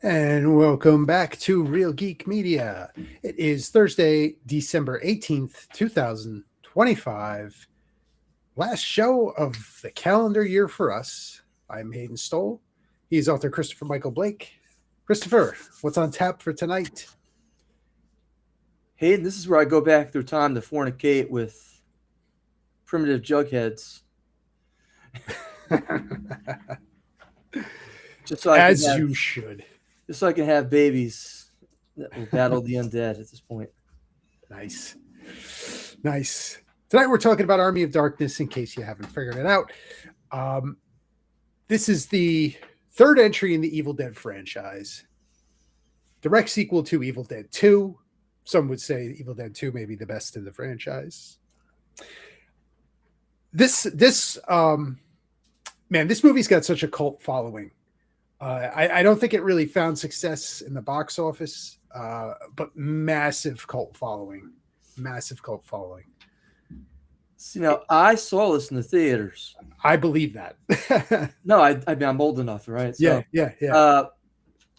And welcome back to Real Geek Media. It is Thursday, December 18th, 2025. Last show of the calendar year for us. I'm Hayden Stoll. He's author Christopher Michael Blake. Christopher, what's on tap for tonight? Hayden, this is where I go back through time to fornicate with primitive jugheads. just so I can As have, you should. just so I can have babies that will battle the undead at this point. Nice. Nice. Tonight we're talking about Army of Darkness, in case you haven't figured it out. This is the third entry in the Evil Dead franchise. Direct sequel to Evil Dead 2. Some would say Evil Dead 2 may be the best in the franchise. This movie's got such a cult following. I don't think it really found success in the box office, but massive cult following. Massive cult following. So, I saw this in the theaters. I believe that. No, I mean, I'm old enough, right? So, yeah.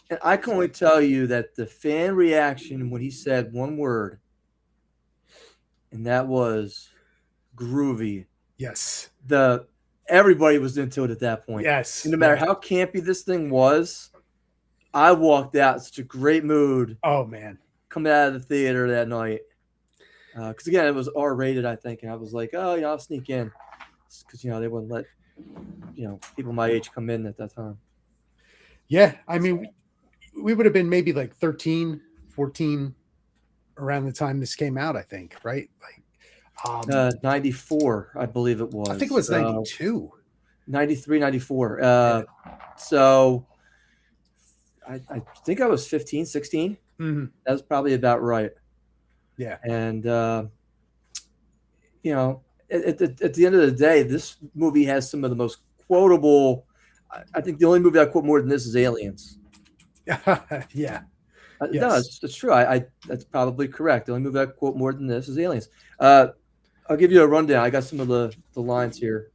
And I can only tell you that the fan reaction when he said one word, and that was groovy. Yes. Everybody was into it at that point. Yes. And no matter how campy this thing was, I walked out in such a great mood. Oh, man. Coming out of the theater that night. Because, again, it was R-rated, I think. And I was like, oh, I'll sneak in. Because, they wouldn't let, people my age come in at that time. Yeah. I mean, we would have been maybe like 13, 14 around the time this came out, I think, right? Like 94, I believe it was. I think it was 92. 93, 94. So I think I was 15, 16. Mm-hmm. That was probably about right. Yeah. And, at the end of the day, this movie has some of the most quotable. I think the only movie I quote more than this is Aliens. Yeah. No, it's true. That's probably correct. The only movie I quote more than this is Aliens. I'll give you a rundown. I got some of the lines here,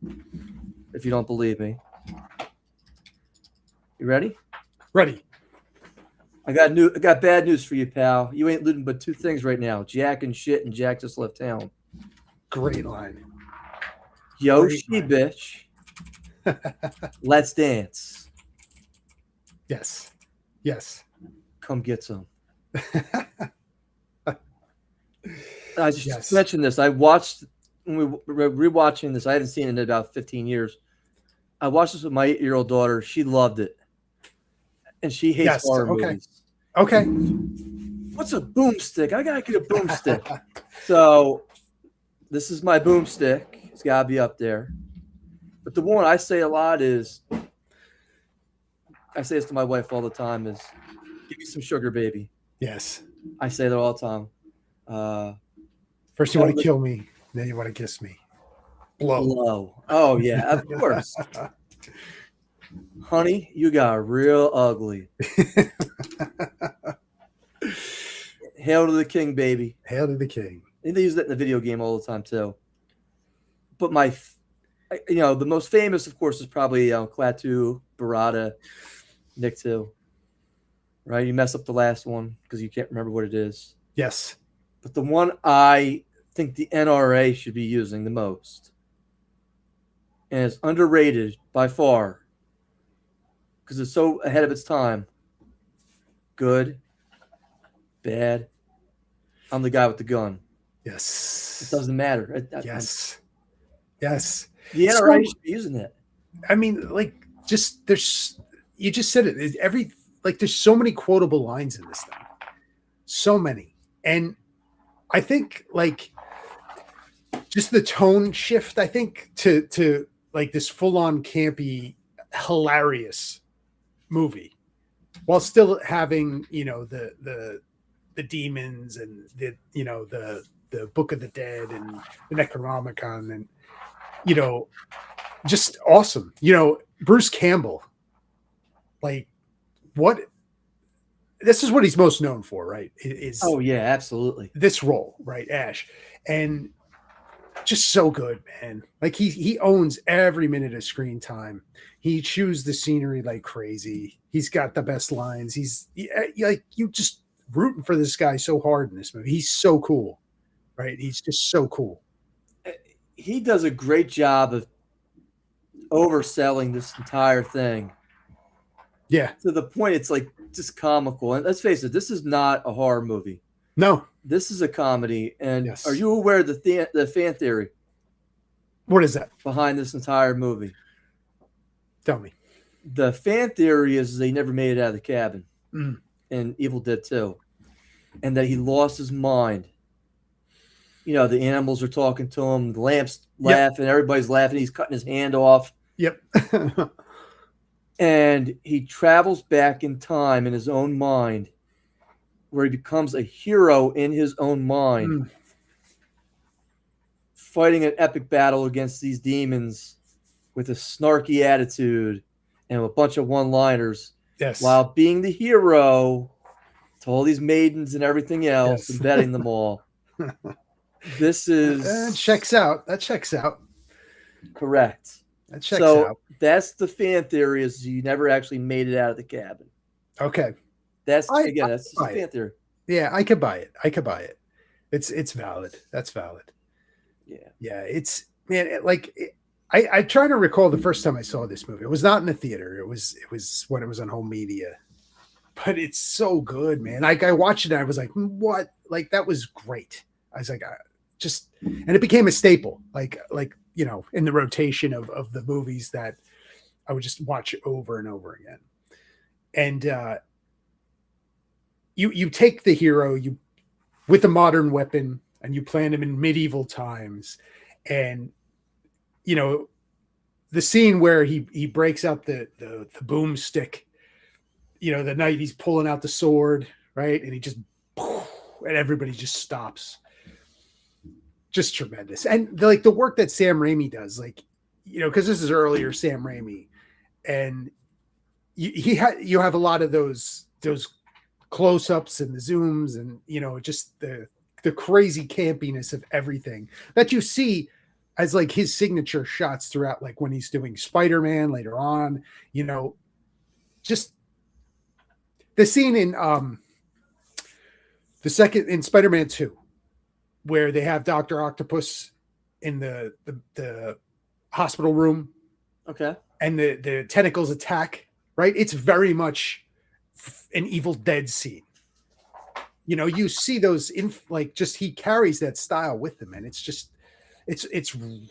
if you don't believe me. You ready? Ready. I got bad news for you, pal. You ain't looting but two things right now: Jack and shit, and Jack just left town. Great line. Yoshi, bitch. Let's dance. Yes. Come get some. I just mentioned this. I watched when we were rewatching this. I haven't seen it in about 15 years. I watched this with my 8-year-old daughter. She loved it, and she hates horror movies. Okay. What's a boomstick? I gotta get a boomstick. So this is my boomstick. It's gotta be up there. But the one I say a lot is, I say this to my wife all the time, is give me some sugar, baby. Yes. I say that all the time. First you want to kill me, then you want to kiss me. Blow. Oh, yeah, of course. Honey, you got real ugly. Hail to the king, baby. Hail to the king. And they use that in the video game all the time, too. But the most famous, of course, is probably Klaatu, Barada, Nick 2. Right? You mess up the last one because you can't remember what it is. Yes. But the one I think the NRA should be using the most, and it's underrated by far because it's so ahead of its time. Good, bad. I'm the guy with the gun. Yes. It doesn't matter. Yes. The NRA should be using it. I mean, you just said it. There's so many quotable lines in this thing. So many. And I think just the tone shift, I think, to like this full-on campy, hilarious movie, while still having, the demons and the Book of the Dead and the Necronomicon and just awesome. Bruce Campbell, this is what he's most known for, right? Oh yeah, absolutely. This role, right? Ash. And just so good, man. Like he owns every minute of screen time. He chews the scenery like crazy. He's got the best lines. Like you just rooting for this guy so hard in this movie. He's so cool, right? He's just so cool. He does a great job of overselling this entire thing. Yeah. To the point it's like just comical. And let's face it, this is not a horror movie. No. This is a comedy. And Yes. are you aware of the fan theory? What is that? Behind this entire movie? Tell me. The fan theory is they never made it out of the cabin Mm. in Evil Dead 2. And that he lost his mind. You know, the animals are talking to him, the lamps laughing, everybody's laughing, he's cutting his hand off. Yep. And he travels back in time in his own mind, where he becomes a hero in his own mind, fighting an epic battle against these demons with a snarky attitude and a bunch of one-liners, yes, while being the hero to all these maidens and everything else, and betting them all. This is that checks out. That checks out. Correct. That checks out. That's the fan theory, is you never actually made it out of the cabin. Okay. That's the fan theory. Yeah, I could buy it. I could buy it. It's valid. That's valid. Yeah. Yeah, it's man, I'm trying to recall the first time I saw this movie. It was not in the theater. It was when it was on home media. But it's so good, man. Like I watched it and I was like, what? Like that was great. I was like, and it became a staple. Like you know, in the rotation of the movies that I would just watch over and over again. And you take the hero with a modern weapon and you plant him in medieval times, and you know the scene where he breaks out the boomstick, you know, the night he's pulling out the sword, right, and he just and everybody just stops. Just tremendous. And the work that Sam Raimi does, like, you know, because this is earlier Sam Raimi, and you have a lot of those close-ups and the zooms, and you know, just the crazy campiness of everything that you see as like his signature shots throughout, like when he's doing Spider-Man later on, you know, just the scene in the second in Spider-Man 2, where they have Dr. Octopus in the hospital room. Okay. And the tentacles attack, right? It's very much an Evil Dead scene. You know, you see those he carries that style with him, and it's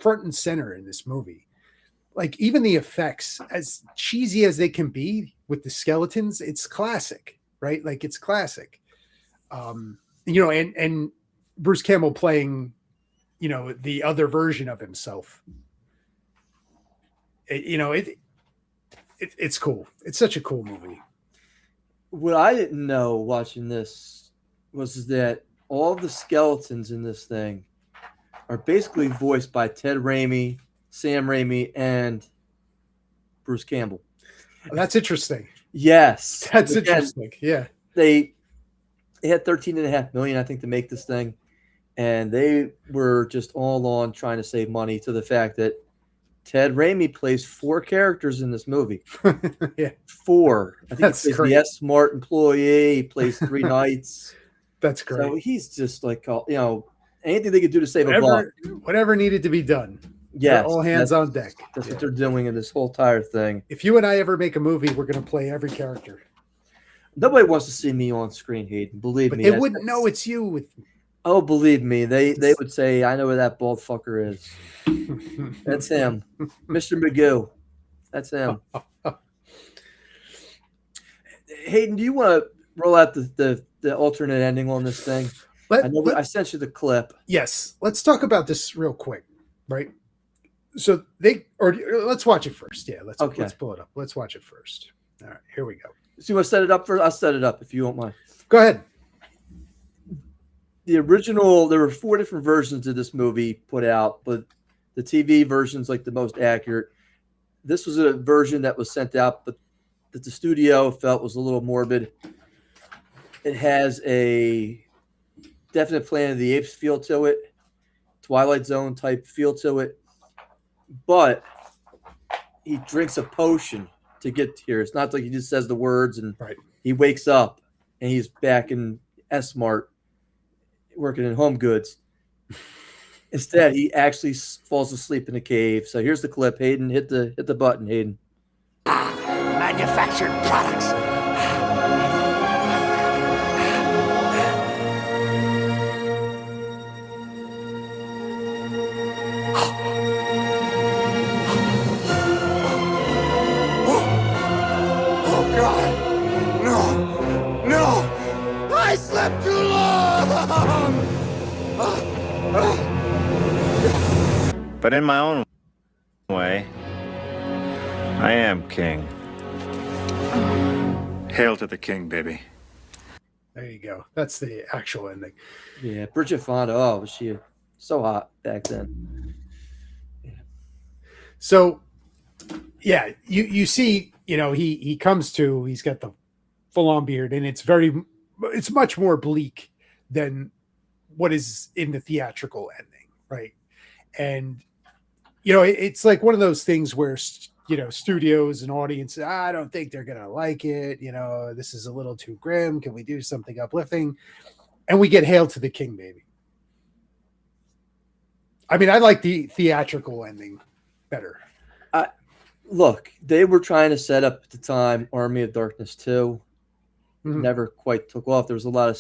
front and center in this movie. Like even the effects, as cheesy as they can be with the skeletons, it's classic, right? Like it's classic. You know, and Bruce Campbell playing, you know, the other version of himself. You know, it's cool. It's such a cool movie. What I didn't know watching this was that all the skeletons in this thing are basically voiced by Ted Raimi, Sam Raimi, and Bruce Campbell. That's interesting. Yes. That's interesting. Yeah. They had $13.5 million, I think, to make this thing. And they were just all on trying to save money, to the fact that Ted Raimi plays 4 characters in this movie. Yeah. 4. I think That's he plays great. the S-Smart employee. He plays 3 knights. That's great. So he's just like, you know, anything they could do to save a buck. Whatever needed to be done. Yeah. All hands on deck. That's what they're doing in this whole entire thing. If you and I ever make a movie, we're going to play every character. Nobody wants to see me on screen, Hayden. Believe me. They wouldn't know it's you. Oh, believe me. They would say, I know where that bald fucker is. That's him. Mr. Magoo. That's him. Hayden, do you want to roll out the alternate ending on this thing? I sent you the clip. Yes. Let's talk about this real quick, right? So let's watch it first. Yeah, let's pull it up. Let's watch it first. All right, here we go. So you want to set it up first? I'll set it up if you don't mind. Go ahead. The original, there were 4 different versions of this movie put out, but the TV version's like the most accurate. This was a version that was sent out, but that the studio felt was a little morbid. It has a definite Planet of the Apes feel to it. Twilight Zone type feel to it, but he drinks a potion to get here. It's not like he just says the words and Right. he wakes up and he's back in S-Mart working in Home Goods. Instead, he actually falls asleep in a cave. So here's the clip. Hayden, hit the button, Hayden. Manufactured products. Oh God! No! I slept too long. But in my own way, I am king. Hail to the king, baby. There you go. That's the actual ending. Yeah, Bridget Fonda. Oh, was she so hot back then? So, yeah, you see, he comes to, he's got the full on beard, and it's much more bleak than what is in the theatrical ending, right? And it's like one of those things where studios and audience, I don't think they're gonna like it. This is a little too grim. Can we do something uplifting? And we get Hail to the King, baby. I mean, I like the theatrical ending better. Look, they were trying to set up at the time Army of Darkness 2. Mhm. Never quite took off. There was a lot of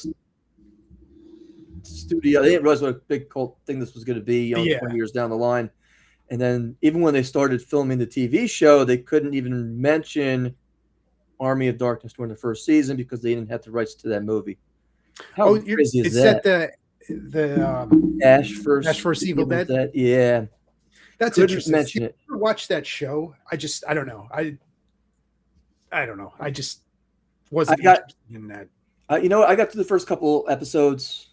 studio. They didn't realize what a big cult thing this was going to be 20 years down the line. And then even when they started filming the TV show, they couldn't even mention Army of Darkness during the first season because they didn't have the rights to that movie. How crazy is that? The Ash vs. Evil Dead? Yeah. That's Couldn't interesting. mention Did you ever watch that show? I don't know. I don't know. I just wasn't interested in that. I got to the first couple episodes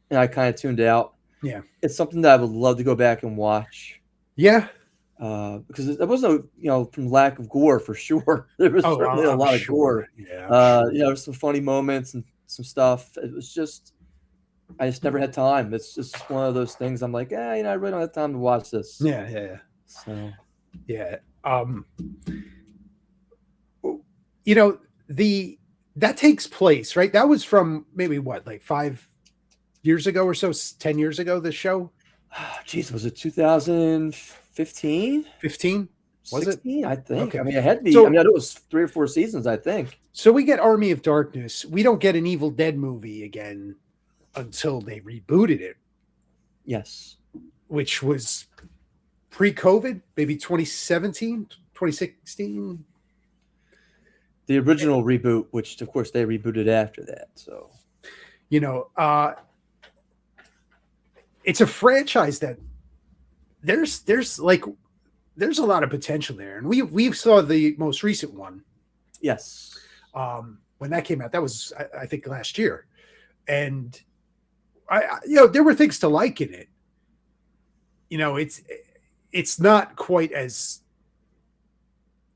and I kind of tuned out. Yeah. It's something that I would love to go back and watch. Yeah. Because there was no, from lack of gore for sure. There was certainly a lot of gore. Yeah. There's some funny moments and some stuff. It was just, I just never had time. It's just one of those things. I'm like, I really don't have time to watch this. Yeah. So, yeah. That takes place, right? That was from maybe like 5 years ago or so, 10 years ago, this show. Geez, was it 2015? 15? Was 16, it? I think. Okay. I mean, it had to be. So, I mean, it was 3 or 4 seasons, I think. So we get Army of Darkness. We don't get an Evil Dead movie again until they rebooted it. Yes. Which was pre-COVID, maybe 2017, 2016. The original reboot, which of course they rebooted after that. So, it's a franchise that there's a lot of potential there, and we saw the most recent one. Yes. When that came out, that was I think last year, and I there were things to like in it. It's not quite as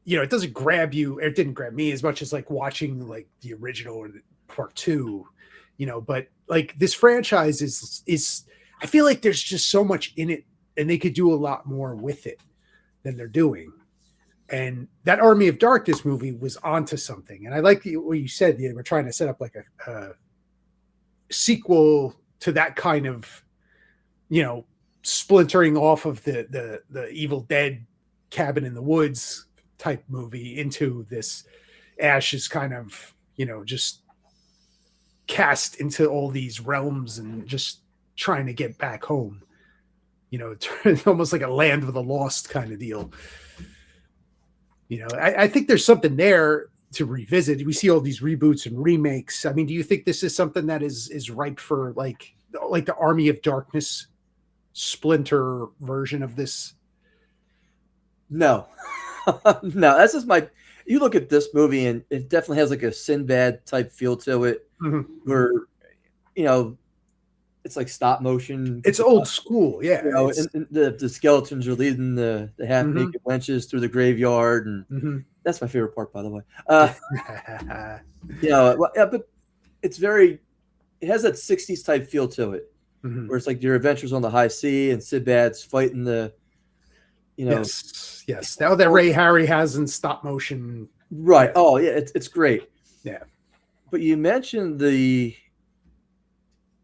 it doesn't grab you. It didn't grab me as much as like watching like the original or part 2, but like this franchise is I feel like there's just so much in it and they could do a lot more with it than they're doing. And that Army of Darkness movie was onto something. And I like what you said. We're trying to set up like a sequel to that kind of, splintering off of the Evil Dead cabin in the woods type movie into this. Ash is kind of, just cast into all these realms and just trying to get back home. It's almost like a Land of the Lost kind of deal. I think there's something there to revisit. We see all these reboots and remakes. I mean, do you think this is something that is ripe for like the Army of Darkness splinter version of this? No. No, that's just you look at this movie and it definitely has like a Sinbad type feel to it, where, it's like stop motion. It's old school. Yeah. And the skeletons are leading the half naked wenches through the graveyard. And that's my favorite part, by the way. But it has that 60s type feel to it. Mhm. where it's like your adventures on the high sea and Sinbad's fighting the, Yes. Now that Ray Harry has in stop motion. right. Yeah. Oh yeah, it's great. Yeah. But you mentioned the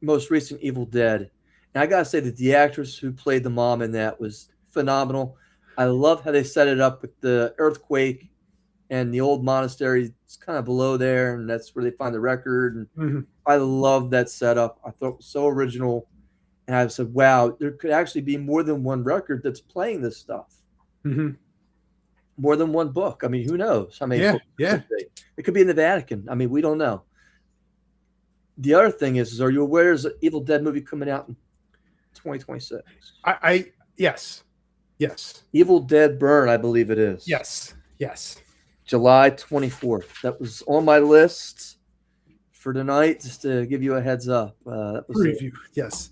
most recent Evil Dead, and I gotta say that the actress who played the mom in that was phenomenal. I love how they set it up with the earthquake and the old monastery is kind of below there, and that's where they find the record. And Mhm. I love that setup. I thought it was so original. And I said, wow, there could actually be more than one record that's playing this stuff. Mhm. More than one book. I mean, who knows how many Yeah, books yeah. it could be. It could be in the Vatican. I mean, we don't know. The other thing is are you aware there's an Evil Dead movie coming out in 2026? Yes. Evil Dead Burn, I believe it is. Yes. July 24th. That was on my list for tonight, just to give you a heads up. That was Preview. Yes.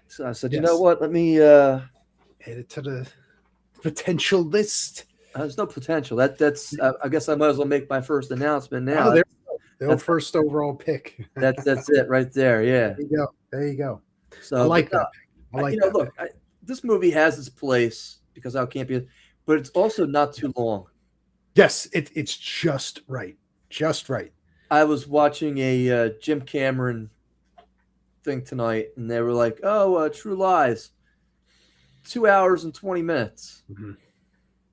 So I said, you Yes. know what? Let me. Add it to the potential list. There's no potential. That's. I guess I might as well make my first announcement now. Oh, there we go. The first overall pick. That's it right there. Yeah. There you go. So I like but, that. I like that. Look, this movie has its place because I can't be, but it's also not too long. Yes, it's just right. Just right. I was watching a Jim Cameron thing tonight, and they were like, "Oh, True Lies, 2 hours and 20 minutes,"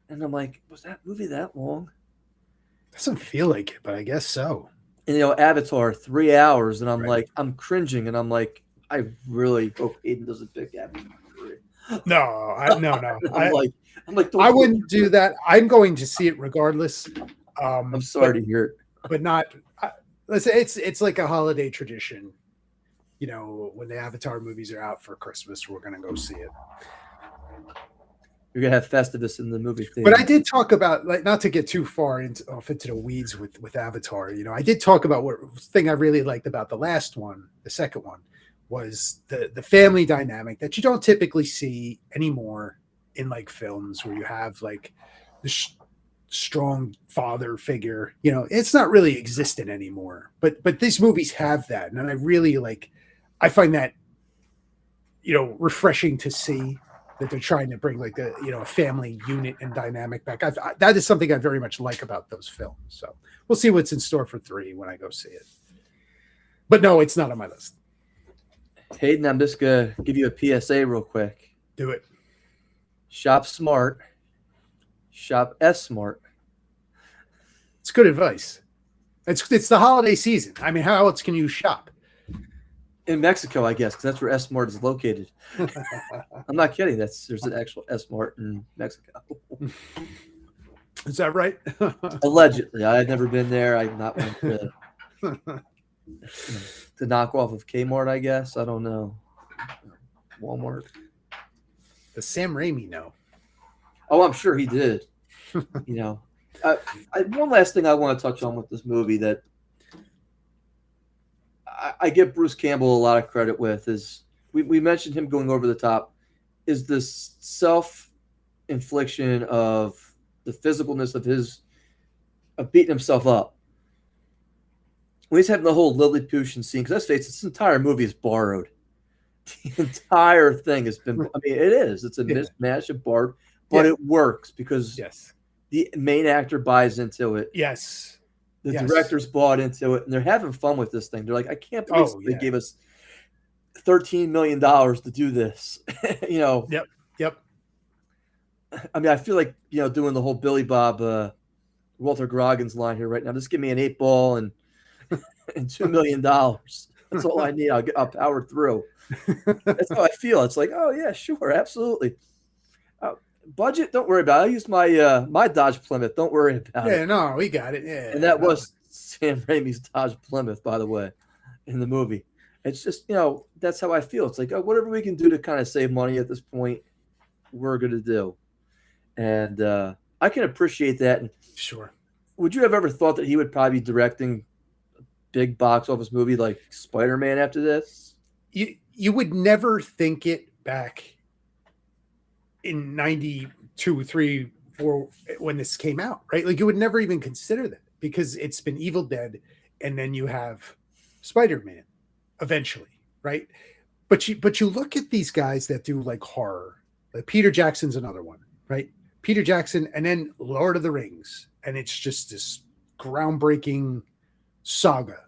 and I'm like, "Was that movie that long?" Doesn't feel like it, but I guess so. And Avatar, 3 hours, and I'm Right. like, I'm cringing, and I'm like, I really hope Aiden doesn't pick Avatar 3. No. I'm like, don't I do wouldn't do that. I'm going to see it regardless. I'm sorry to hear it. but not. Let's say it's like a holiday tradition. You know, when the Avatar movies are out for Christmas, we're gonna go see it. You're gonna have Festivus in the movie theater. But I did talk about, like, not to get too far off into the weeds with Avatar. You know, I did talk about what thing I really liked about the last one, the second one, was the family dynamic that you don't typically see anymore in like films where you have like the strong father figure. You know, it's not really existent anymore. But these movies have that, and I really like. I find that, you know, refreshing to see that they're trying to bring like a family unit and dynamic back. That is something I very much like about those films. So we'll see what's in store for 3 when I go see it. But no, it's not on my list. Hayden, I'm just gonna give you a PSA real quick. Do it. Shop smart. Shop S smart. It's good advice. It's the holiday season. I mean, how else can you shop? In Mexico, I guess, because that's where S Mart is located. I'm not kidding. There's an actual S Mart in Mexico. Is that right? Allegedly, I've never been there. I've not went to knock off of Kmart. I guess I don't know. Walmart. Does Sam Raimi know? Oh, I'm sure he did. One last thing I want to touch on with this movie that I give Bruce Campbell a lot of credit with is we mentioned him going over the top, is this self-infliction of the physicalness of beating himself up. When he's having the whole Lilliputian scene, because let's face it, this entire movie is borrowed. The entire thing has been, I mean, it is. It's a mismatch of borrowed, but it works because the main actor buys into it. Yes. The directors bought into it, and they're having fun with this thing. They're like, I can't believe they gave us $13 million to do this. Yep. I mean, I feel like, doing the whole Billy Bob, Walter Goggins line here right now. Just give me an 8-ball and $2 million. That's all I need. I'll power through. That's how I feel. It's like, oh yeah, sure, absolutely. Budget, don't worry about it. I used my Dodge Plymouth. Don't worry about it. Yeah, no, we got it. Yeah, and that was Sam Raimi's Dodge Plymouth, by the way, in the movie. It's just, that's how I feel. It's like, whatever we can do to kind of save money at this point, we're going to do. And I can appreciate that. And sure. Would you have ever thought that he would probably be directing a big box office movie like Spider-Man after this? You would never think it back in 92, 3, 4 when this came out, right? Like you would never even consider that because it's been Evil Dead and then you have Spider-Man eventually, right? but you look at these guys that do like horror. Like Peter Jackson's another one, right? Peter Jackson, and then Lord of the Rings, and it's just this groundbreaking saga,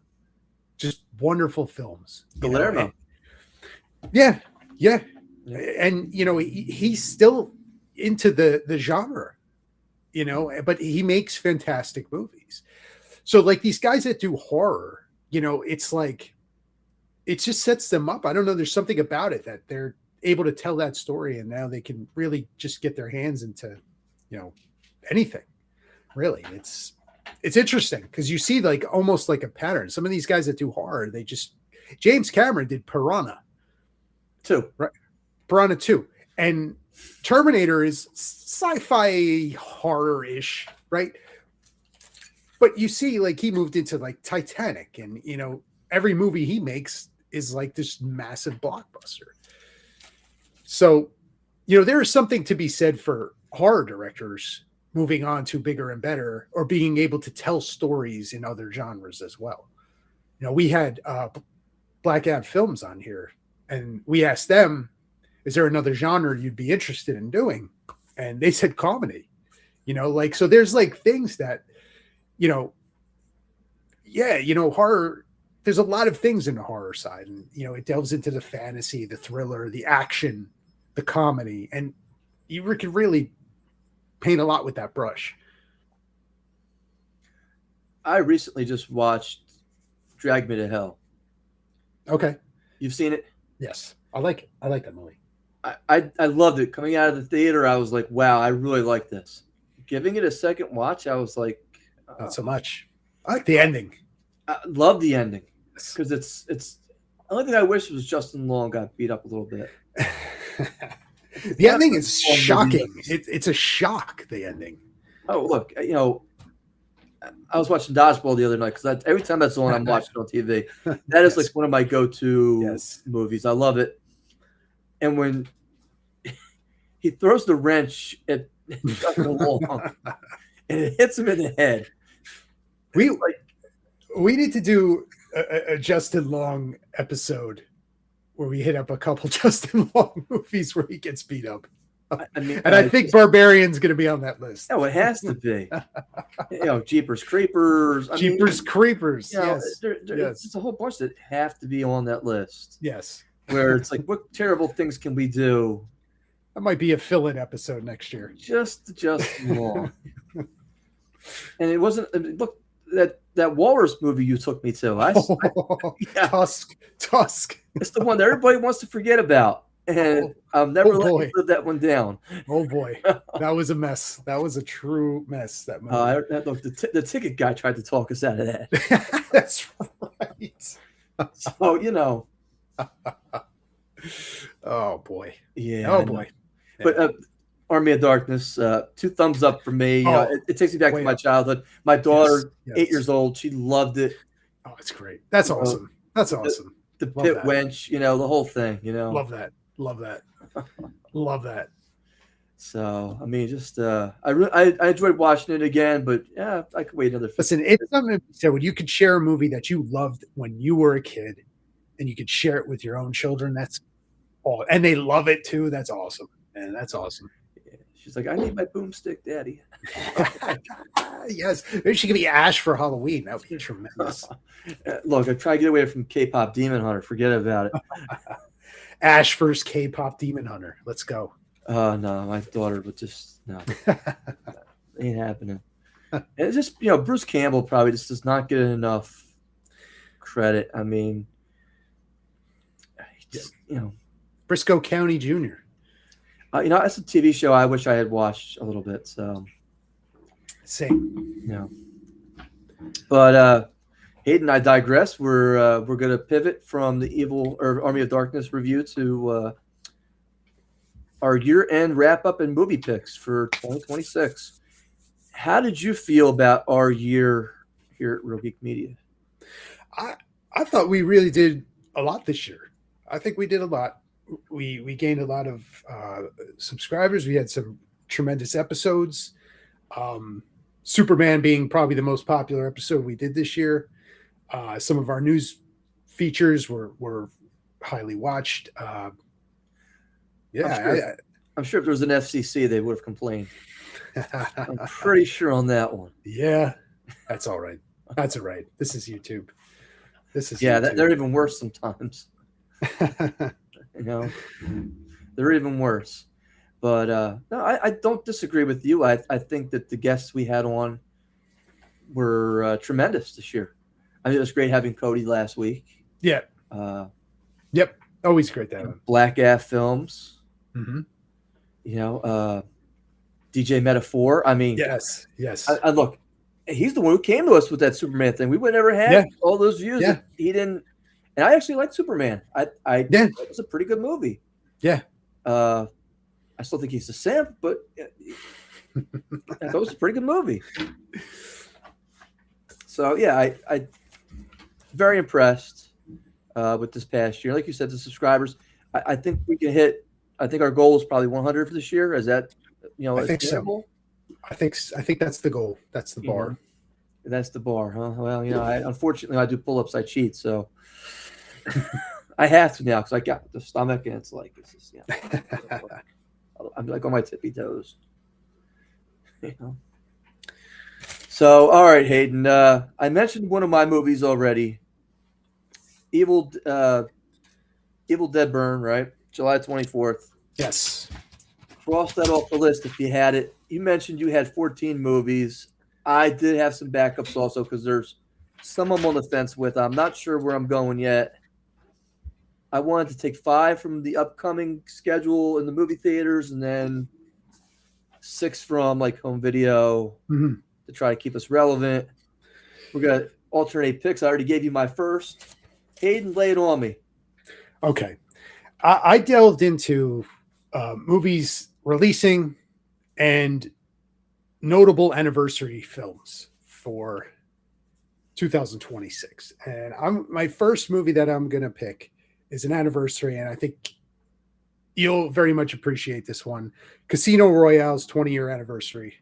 just wonderful films. Guillermo. Yeah, yeah, Yeah. and he's still into the genre, but he makes fantastic movies. So like these guys that do horror, it's like it just sets them up. I don't know. There's something about it that they're able to tell that story, and now they can really just get their hands into, anything. Really, it's interesting because you see like almost like a pattern. Some of these guys that do horror, James Cameron did Piranha 2. Right. Piranha 2. And Terminator is sci-fi horror-ish, right? But you see, like, he moved into like Titanic, and every movie he makes is like this massive blockbuster. So, there is something to be said for horror directors moving on to bigger and better, or being able to tell stories in other genres as well. We had Black Ad Films on here, and we asked them, is there another genre you'd be interested in doing? And they said comedy. So there's like things that, horror, there's a lot of things in the horror side, and it delves into the fantasy, the thriller, the action, the comedy, and you can really paint a lot with that brush. I recently just watched Drag Me to Hell. Okay. You've seen it? Yes. I like that movie. I loved it. Coming out of the theater, I was like, wow, I really like this. Giving it a second watch, I was like, not so much. I like the ending. I love the ending because it's the only thing I wish was Justin Long got beat up a little bit. The ending is shocking. It's a shock, the ending. Oh, look, I was watching Dodgeball the other night because every time that's on, I'm watching it on TV. That is like one of my go-to movies. I love it. And when he throws the wrench at Justin Long and it hits him in the head, we need to do a Justin Long episode where we hit up a couple Justin Long movies where he gets beat up. I think Barbarian's going to be on that list. Oh, it has to be. Jeepers Creepers. Creepers. Yes. It's a whole bunch that have to be on that list. Yes. Where it's like, what terrible things can we do? That might be a fill-in episode next year. Just Long. And it wasn't. Look, that Walrus movie you took me to. Tusk. It's the one that everybody wants to forget about. And I've never let you live that one down. Oh boy, that was a mess. That was a true mess. That movie. Look, the ticket guy tried to talk us out of that. That's right. So oh boy. Yeah. Oh boy. But Army of Darkness, 2 thumbs up for me. It takes me back to my childhood. My daughter, 8 years old, she loved it. Oh, it's great. That's awesome. That's awesome. The pit wench, the whole thing. Love that. Love that. Love that. So, I mean, just I enjoyed watching it again, but yeah, I could wait another. Listen, it's something so when you could share a movie that you loved when you were a kid, and you could share it with your own children. That's all, and they love it too. That's awesome, man. That's awesome. Yeah. She's like, I need my boomstick, Daddy. Yes, maybe she could be Ash for Halloween. That would be tremendous. Look, I try to get away from K-pop Demon Hunter. Forget about it. Ash versus K-pop Demon Hunter. Let's go. No, my daughter would just no. Ain't happening. And it's just Bruce Campbell probably just does not get enough credit. I mean, just, Briscoe County Jr. That's a TV show I wish I had watched a little bit. So same. But Hayden, I digress. We're going to pivot from the Army of Darkness review to our year-end wrap-up and movie picks for 2026. How did you feel about our year here at Real Geek Media? I thought we really did a lot this year. I think we did a lot. We gained a lot of subscribers. We had some tremendous episodes. Superman being probably the most popular episode we did this year. Some of our news features were highly watched. I'm sure if there was an FCC, they would have complained. I'm I, pretty sure on that one. yeah, that's all right. That's all right. This is YouTube. This is Yeah, YouTube. they're even worse sometimes. You know, they're even worse. But no, I don't disagree with you. I think that the guests we had on were tremendous this year. I mean, it was great having Cody last week. Yeah. Yep. Always great to have him. Black Af Films. Mm-hmm. You know, DJ Metaphor. I mean, Yes. I look, he's the one who came to us with that Superman thing. We would never have all those views. Yeah. He didn't. And I actually like Superman. It was a pretty good movie. Yeah. I still think he's a simp, but that was a pretty good movie. So yeah, I very impressed with this past year. Like you said, the subscribers. I think we can hit. I think our goal is probably 100 for this year. Is that I think so. I think that's the goal. That's the bar. That's the bar, huh? Well, unfortunately I do pull-ups. I cheat, so I have to now because I got the stomach, and it's just I'm like on my tippy toes. So, all right, Hayden. I mentioned one of my movies already. Evil Dead Burn, right? July 24th. Yes. Cross that off the list if you had it. You mentioned you had 14 movies. I did have some backups also because there's some I'm on the fence with. I'm not sure where I'm going yet. I wanted to take 5 from the upcoming schedule in the movie theaters and then 6 from like home video to try to keep us relevant. We're going to alternate picks. I already gave you my first. Hayden, lay it on me. Okay. I delved into movies releasing and notable anniversary films for 2026. And my first movie that I'm going to pick is an anniversary, and I think you'll very much appreciate this one. Casino Royale's 20-year anniversary.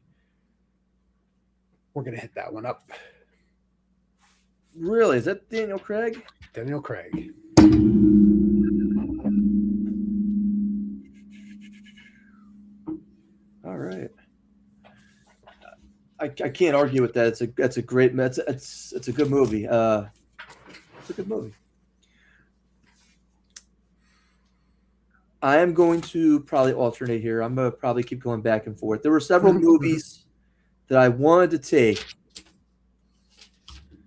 We're going to hit that one up. Really? Is that Daniel Craig? Daniel Craig. All right. I can't argue with that. It's a great. It's a good movie. It's a good movie. I am going to probably alternate here. I'm going to probably keep going back and forth. There were several movies that I wanted to take,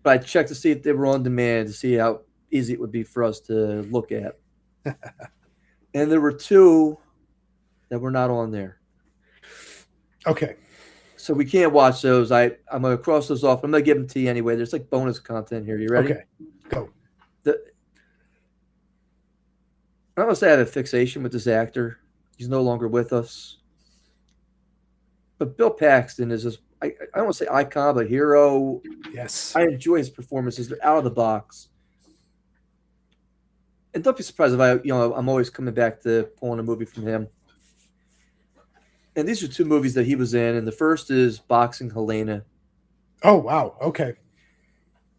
but I checked to see if they were on demand to see how easy it would be for us to look at. And there were 2 that were not on there. Okay. So we can't watch those. I'm going to cross those off. I'm going to give them to you anyway. There's like bonus content here. You ready? Okay. Go. I'm going to say I have a fixation with this actor. He's no longer with us. But Bill Paxton is just, I don't want to say icon, but hero. Yes. I enjoy his performances. They're out of the box. And don't be surprised if I'm always coming back to pulling a movie from him. And these are 2 movies that he was in. And the first is Boxing Helena. Oh, wow. Okay.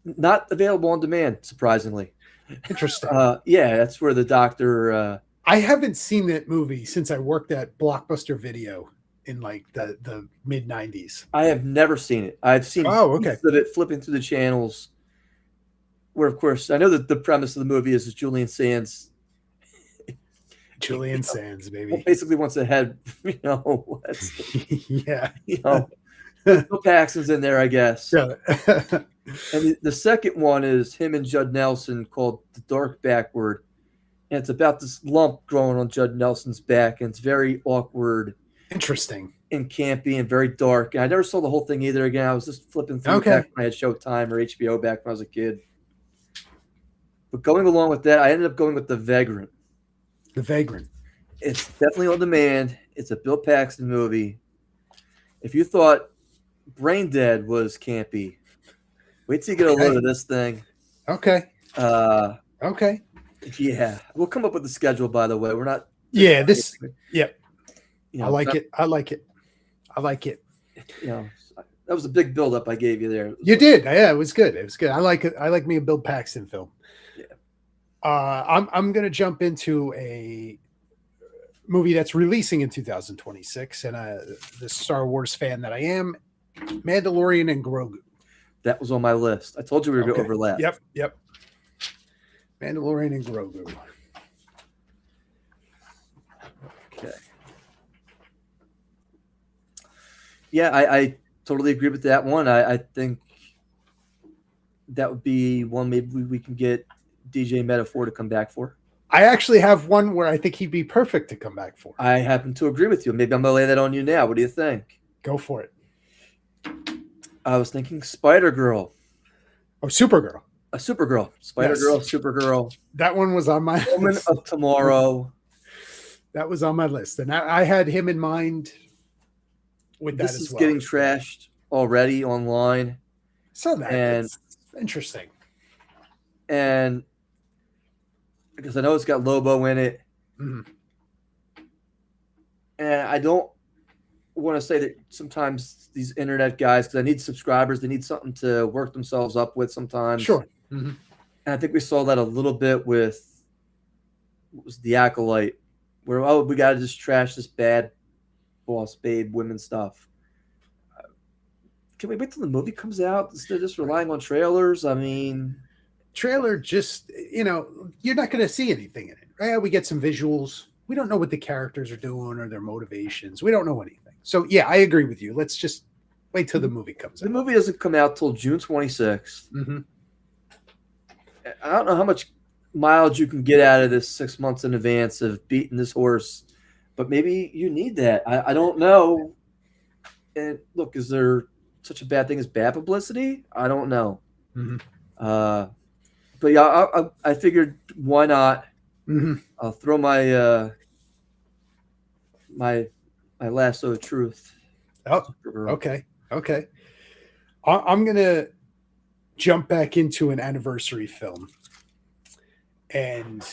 Not available on demand, surprisingly. Interesting. Yeah, that's where the doctor. I haven't seen that movie since I worked at Blockbuster Video in like the mid 90s. I have never seen it. I've seen pieces of it flipping through the channels. Where, of course, I know that the premise of the movie is Julian Sands. Julian Sands, baby. Basically wants a head, Yeah. Bill Paxton's in there, I guess. Yeah. And the second one is him and Judd Nelson called The Dark Backward. And it's about this lump growing on Judd Nelson's back. And it's very awkward. Interesting. And campy and very dark. And I never saw the whole thing either again. I was just flipping through back when I had Showtime or HBO back when I was a kid. But going along with that, I ended up going with The Vagrant. The Vagrant. It's definitely on demand. It's a Bill Paxton movie. If you thought Brain Dead was campy, wait till you get a load of this thing. Okay. Okay. Yeah. We'll come up with the schedule, by the way. We're not. Yeah. This. Yep. I like it. I like it. I like it. That was a big buildup I gave you there. You did. Yeah, it was good. It was good. I like it. I like me a Bill Paxton film. Yeah. I'm going to jump into a movie that's releasing in 2026, and the Star Wars fan that I am, Mandalorian and Grogu. That was on my list. I told you we were going to overlap. Yep. Mandalorian and Grogu. Okay. Yeah, I totally agree with that one. I think that would be one maybe we can get DJ Metaphor to come back for. I actually have one where I think he'd be perfect to come back for. I happen to agree with you. Maybe I'm going to lay that on you now. What do you think? Go for it. I was thinking Spider-Girl. Oh, Supergirl. A Supergirl. Spider-Girl, Yes. Supergirl. That one was on my Woman list. of Tomorrow. That was on my list. And I had him in mind with that This as is well. getting trashed already online. So that And- it's interesting. And because I know it's got Lobo in it. Mhm. And I don't want to say that sometimes these internet guys, because I need subscribers, they need something to work themselves up with sometimes. Sure. Mhm. And I think we saw that a little bit with what was The Acolyte, where, oh, we got to just trash this bad boss babe women stuff. Can we wait till the movie comes out instead of just relying on trailers? I mean, Trailer just, you're not going to see anything in it. Right? We get some visuals. We don't know what the characters are doing or their motivations. We don't know anything. So, yeah, I agree with you. Let's just wait till the movie comes the out. movie doesn't come out till June 26th. Mm-hmm. I don't know how much mileage you can get out of this 6 months in advance of beating this horse, but maybe you need that. I don't know. And look, is there such a bad thing as bad publicity? I don't know. Mm-hmm. But yeah, I figured why not? Mm-hmm. I'll throw my my lasso of truth. Oh, okay. I'm going to jump back into an anniversary film. And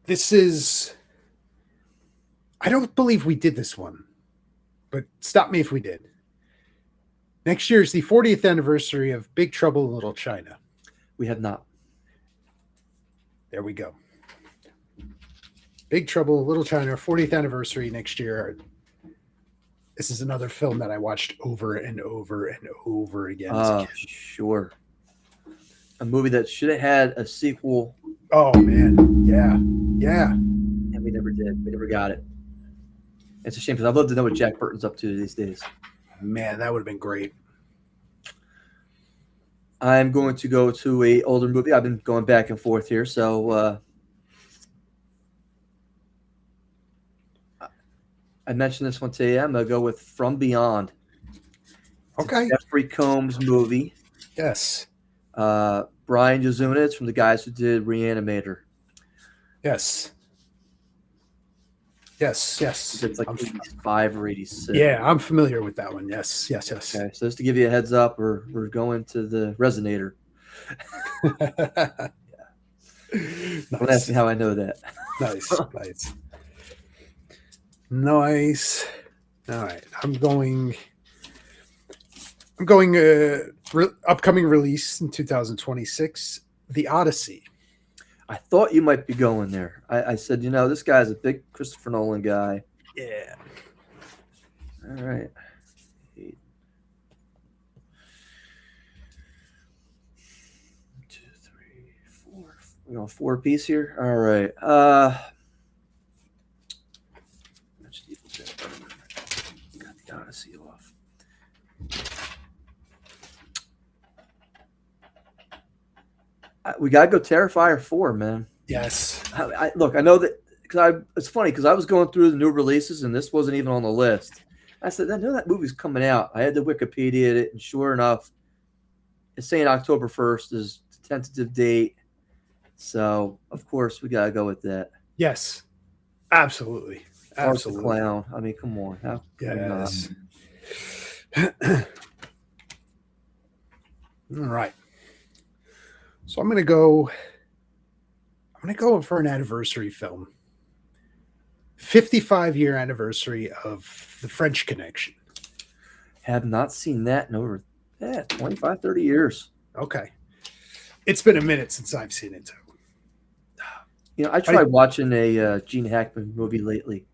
this is, I don't believe we did this one, but stop me if we did. Next year is the 40th anniversary of Big Trouble in Little China. We have not. There we go. Big Trouble in Little China, 40th anniversary next year. This is another film that I watched over and over and over again as a kid. Sure. A movie that should have had a sequel, Oh, man. Yeah. and we never did. We never got it. It's a shame because I'd love to know what Jack Burton's up to these days. Man, that would have been great. I'm going to go to a older movie. I've been going back and forth here, so I mentioned this one to you. I'm going to go with From Beyond. Okay. Jeffrey Combs movie. Yes. Brian Yazuna. It's from the guys who did Reanimator. Yes. It's like 85 or 86. Yeah, I'm familiar with that one. Yes. Okay, so just to give you a heads up, we're going to the Resonator. Don't ask me how I know that. Nice. All right. I'm going upcoming release in 2026, The Odyssey. I thought you might be going there. I said, this guy's a big Christopher Nolan guy. Yeah. All right. 8. 2, 3, 4. We got 4 piece here. All right. Got the Odyssey off. We gotta go Terrifier 4, man. Yes. Look, I know that because it's funny because I was going through the new releases and this wasn't even on the list. I said, I know that movie's coming out. I had to Wikipedia it, and sure enough, it's saying October 1st is the tentative date. So of course we gotta go with that. Yes. Absolutely. Art the Clown. I mean, come on. How can we not? Yes. All right. So I'm gonna go for an anniversary film. 55-year anniversary of The French Connection. Have not seen that in over 25, 30 years. Okay. It's been a minute since I've seen it too. You know, I tried watching a Gene Hackman movie lately,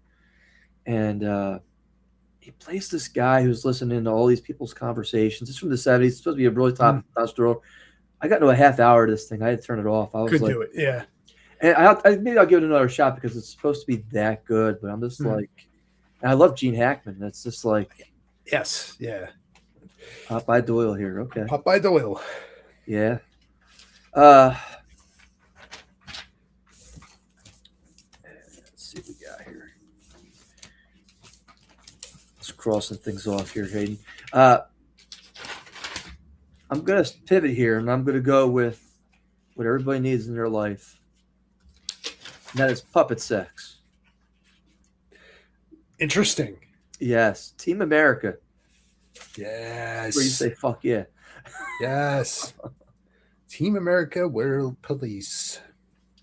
and he plays this guy who's listening to all these people's conversations. It's from the 70s. It's supposed to be a really top story. I got into a half hour of this thing. I had to turn it off. I was Could like, do it, yeah. And maybe I'll give it another shot because it's supposed to be that good. But I'm just like, and I love Gene Hackman. That's just like, yes, yeah. Popeye Doyle here. Okay. Popeye Doyle. Yeah. Let's see what we got here. Let's crossing things off here, Hayden. I'm going to pivot here, and I'm going to go with what everybody needs in their life. And that is puppet sex. Interesting. Yes. Team America. Yes. Where you say, fuck yeah. Yes. Team America World Police.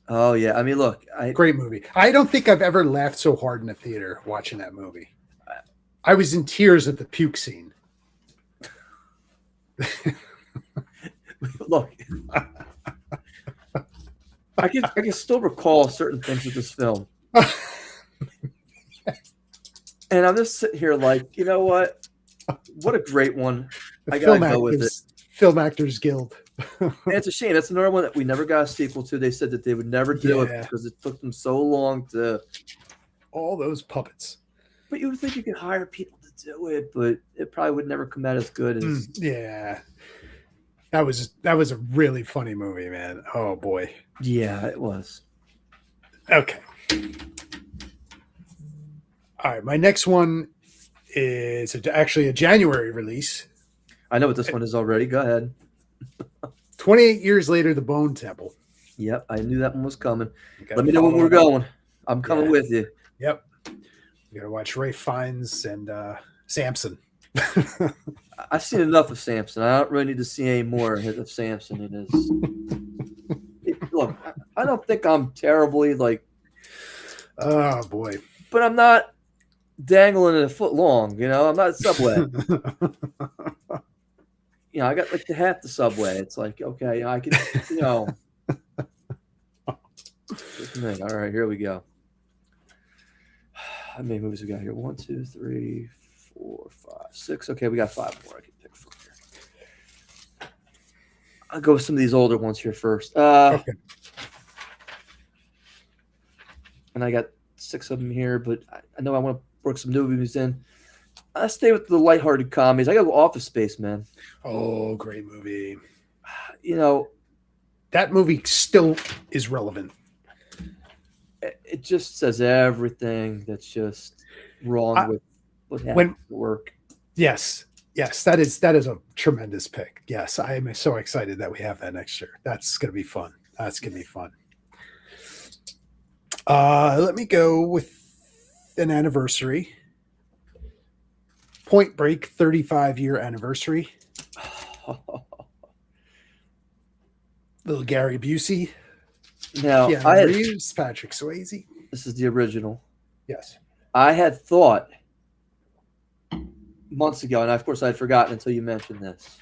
Oh, yeah. I mean, look. Great movie. I don't think I've ever laughed so hard in a theater watching that movie. I was in tears at the puke scene. Look. I can still recall certain things with this film. And I'm just sitting here like, you know what? What a great one. I got to go with it. Film Actors Guild. And it's a shame. That's another one that we never got a sequel to. They said that they would never do it because it took them so long to. All those puppets. But you would think you could hire people to do it, but it probably would never come out as good as. Yeah. That was a really funny movie, man. Oh, boy. Yeah, it was. Okay. All right. My next one is actually a January release. I know what this one is already. Go ahead. 28 years later, The Bone Temple. Yep. I knew that one was coming. Let me know when we're going. I'm coming with you. Yep. You got to watch Ray Fiennes and Samson. I've seen enough of Samson. I don't really need to see any more of Samson in his. Look, I don't think I'm terribly like. Oh boy! But I'm not dangling a foot long. You know, I'm not Subway. You know, I got like the half the Subway. It's like okay, I can. You know. Just a minute. All right, here we go. How many movies we got here? 1, 2, 3, 4, 5, 6. Okay, we got 5 more I can pick from here. I'll go with some of these older ones here first. Okay. And I got 6 of them here, but I know I want to work some new movies in. I stay with the lighthearted comedies. I got to go Office Space, man. Oh, great movie. You know, that movie still is relevant. It just says everything that's just wrong with what happened at work. Yes, that is a tremendous pick. Yes, I am so excited that we have that next year. That's going to be fun. Let me go with an anniversary. Point Break 35-year anniversary. Little Gary Busey. Now, Reeves, Patrick Swayze. This is the original. Yes. I had thought months ago, and of course I had forgotten until you mentioned this,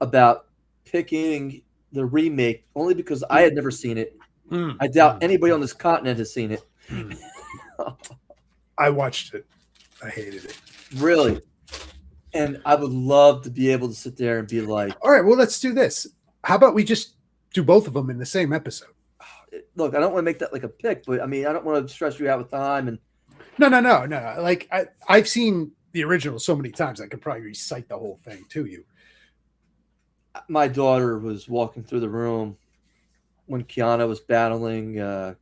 about picking the remake only because I had never seen it. I doubt anybody on this continent has seen it. I watched it. I hated it. Really? And I would love to be able to sit there and be like, all right, well, let's do this. How about we just do both of them in the same episode? Look, I don't want to make that like a pick, but I mean, I don't want to stress you out with time. And no. Like I've seen the original so many times, I could probably recite the whole thing to you. My daughter was walking through the room when Kiana was battling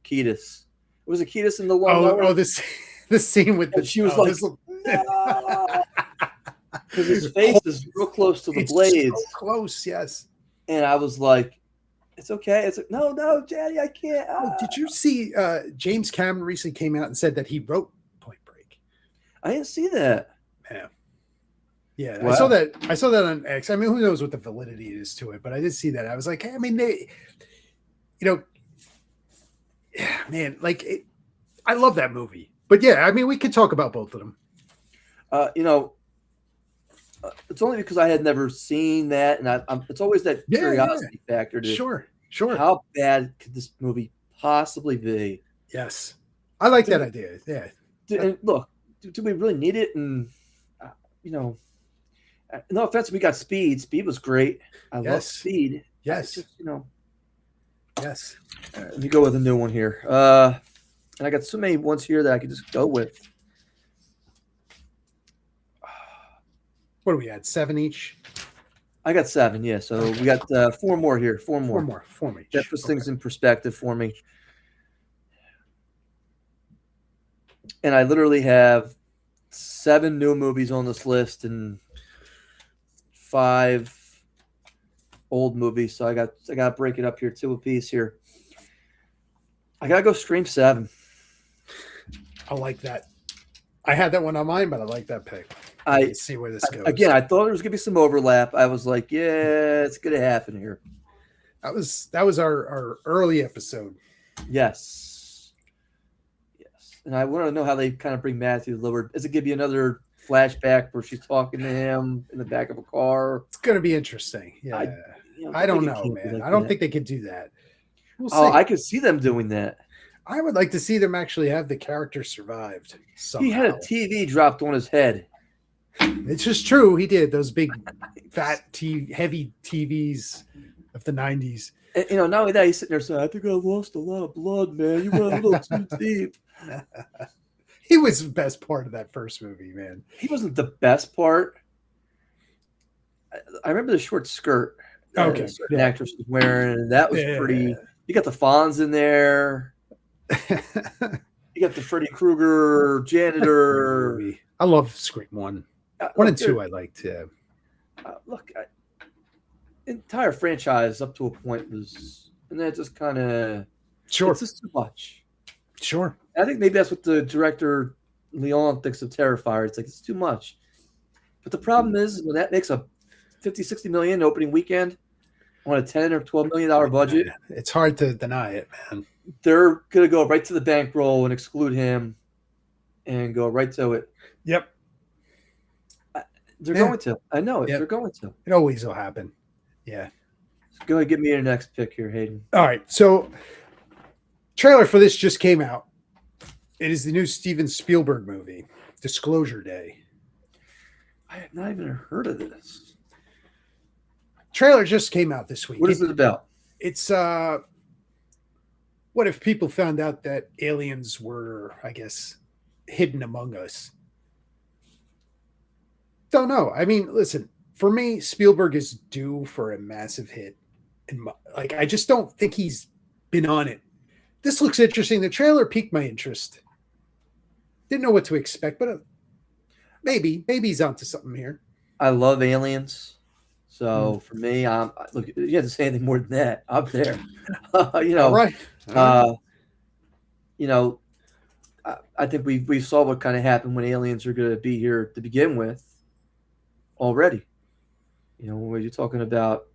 Ketis. Was it Ketis in the one? The scene with she was like, no, because his face is real close to the blades. So close, yes. And I was like, it's okay. It's like, no, Daddy, I can't. Oh, did you see James Cameron recently came out and said that he wrote Point Break? I didn't see that. Yeah. Wow. I saw that on X. I mean, who knows what the validity is to it, but I did see that. I was like, hey, I mean, man, like I love that movie. But yeah, I mean, we could talk about both of them. It's only because I had never seen that, and it's always that Yeah, curiosity factor to Sure. how bad could this movie possibly be? Yes. I like Do that we, idea. Yeah. and look, do we really need it? And you know, no offense, we got Speed. Speed was great. I love Yes. Speed. Yes. Just Yes. let me go with a new one here. And I got so many ones here that I could just go with. What do we had? 7 each? I got 7, yeah. So we got 4 more here. 4 more. 4 more. 4 more each. That puts things in perspective for me. And I literally have 7 new movies on this list and 5 old movies. So I got to break it up here 2 apiece here. I gotta go Scream 7. I like that. I had that one on mine, but I like that pick. Let's see where this goes. Again, I thought there was gonna be some overlap. I was like, yeah, it's gonna happen here. That was our early episode. Yes. And I want to know how they kind of bring Matthew Lillard. Does it give you another flashback where she's talking to him in the back of a car? It's gonna be interesting. Yeah. I don't know, man. I don't think they could do that. We'll see. I could see them doing that. I would like to see them actually have the character survived somehow. He had a TV dropped on his head. It's just true. He did those big, fat, heavy TVs of the 90s. And, not only that, he's sitting there saying, I think I lost a lot of blood, man. You went a little too deep. He was the best part of that first movie, man. He wasn't the best part. I remember the short skirt Okay. the actress was wearing, and that was pretty. You got the Fonz in there. You got the Freddy Krueger janitor. I love Scream 1. 1 and 2 I liked. Look, entire franchise up to a point was, and that just kind of it's just too much. Sure. I think maybe that's what the director Leon thinks of Terrifier. It's like it's too much. But the problem is when that makes a 50, 60 million opening weekend on a $10 or $12 million budget, it's hard to deny it, man. They're gonna go right to the bankroll and exclude him, and go right to it. Yep. They're going to. I know it. Yep. They're going to. It always will happen. Yeah. Go ahead, give me your next pick here, Hayden. All right. So, trailer for this just came out. It is the new Steven Spielberg movie, Disclosure Day. I have not even heard of this. Trailer just came out this week. What is it about? It's what if people found out that aliens were, I guess, hidden among us? Don't know. I mean, listen, for me, Spielberg is due for a massive hit. And I just don't think he's been on it. This looks interesting. The trailer piqued my interest. Didn't know what to expect, but maybe he's onto something here. I love aliens. So for me, look, you have to say anything more than that. I'm there. All right. I think we saw what kind of happened when aliens are going to be here to begin with already. When you're talking about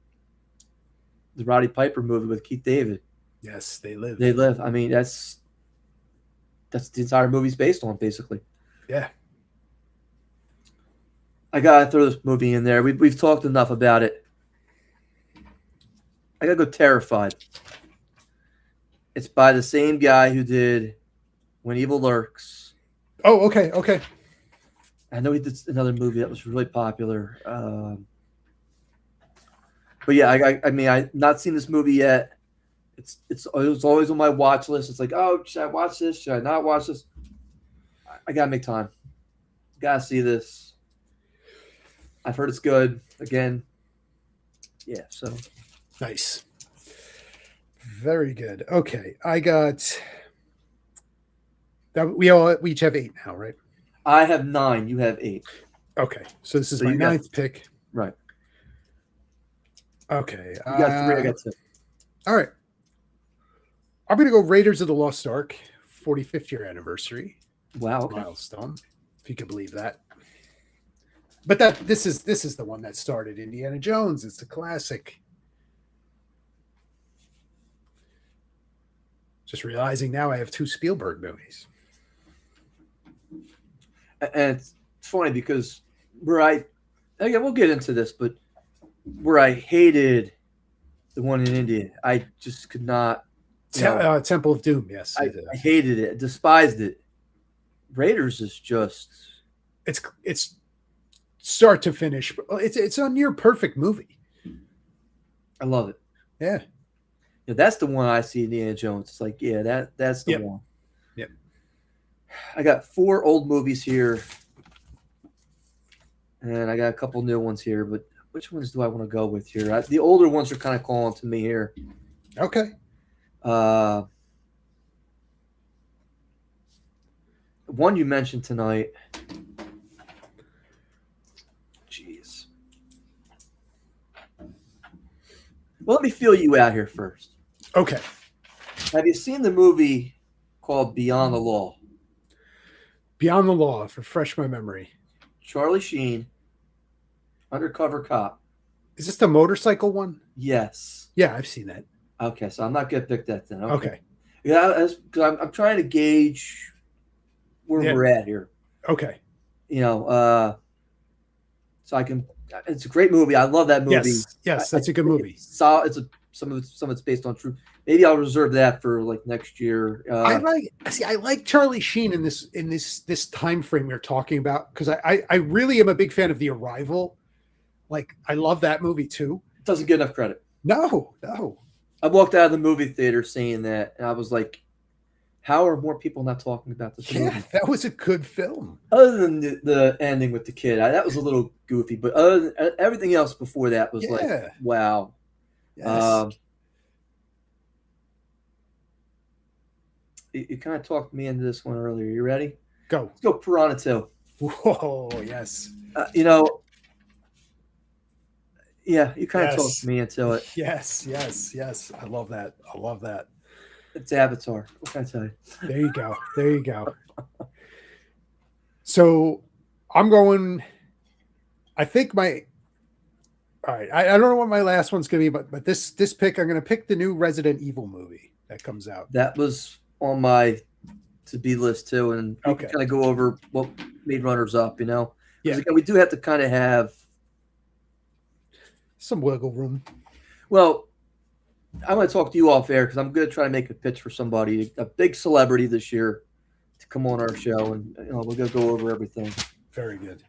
the Roddy Piper movie with Keith David. Yes, they live. They live. I mean, that's the entire movie's based on, basically. Yeah. I gotta throw this movie in there. We've talked enough about it. I gotta go Terrified. It's by the same guy who did When Evil Lurks. Oh, okay. I know he did another movie that was really popular. But yeah, I mean, I've not seen this movie yet. It was always on my watch list. It's like, oh, should I watch this? Should I not watch this? I gotta make time. Gotta see this. I've heard it's good. Again, yeah. So nice, very good. Okay, I got that. We each have 8 now, right? I have 9. You have 8. Okay, so this is my 9th pick. Right. Okay. You got 3. I got 2. All right. I'm going to go Raiders of the Lost Ark, 45th year anniversary. Wow. Okay. Milestone, if you could believe that. But this is the one that started Indiana Jones. It's a classic. Just realizing now I have 2 Spielberg movies. And it's funny because where I again, we'll get into this, but where I hated the one in India, I just could not. Temple of Doom. Yes, I hated it, despised it. Raiders is just. It's start to finish. It's a near perfect movie. I love it. Yeah. Yeah, that's the one I see Indiana Jones. It's like, yeah, that's the one. Yep. I got 4 old movies here, and I got a couple new ones here. But which ones do I want to go with here? The older ones are kind of calling to me here. Okay. One you mentioned tonight. Jeez. Well, let me feel you out here first. Okay. Have you seen the movie called Beyond the Law? Beyond the Law, refresh my memory. Charlie Sheen, undercover cop. Is this the motorcycle one? Yes. Yeah, I've seen that. Okay, so I'm not going to pick that then. Okay. Yeah, because I'm trying to gauge where we're at here. Okay. So I can. It's a great movie. I love that movie. Yes, that's a good movie. Some of it's based on true. Maybe I'll reserve that for like next year. I like Charlie Sheen in this time frame you're talking about, because I really am a big fan of The Arrival. Like, I love that movie too. Doesn't get enough credit. No. I walked out of the movie theater saying that, and I was like, how are more people not talking about this movie? Yeah, that was a good film. Other than the ending with the kid, that was a little goofy, but other than everything else before that was like, wow. Yes. You kind of talked me into this one earlier. You ready? Go. Let's go Piranha 2. Whoa, yes. You kind of talked me into it. Yes. I love that. It's Avatar. What can I tell you? There you go. So I'm going, I think all right, I don't know what my last one's going to be, but this pick, I'm going to pick the new Resident Evil movie that comes out. That was on my to-be list too, and we can kind of go over what made runners up, Yeah. Again, we do have to kind of have some wiggle room. Well, I'm going to talk to you off air because I'm going to try to make a pitch for somebody, a big celebrity this year, to come on our show, and we're going to go over everything. Very good.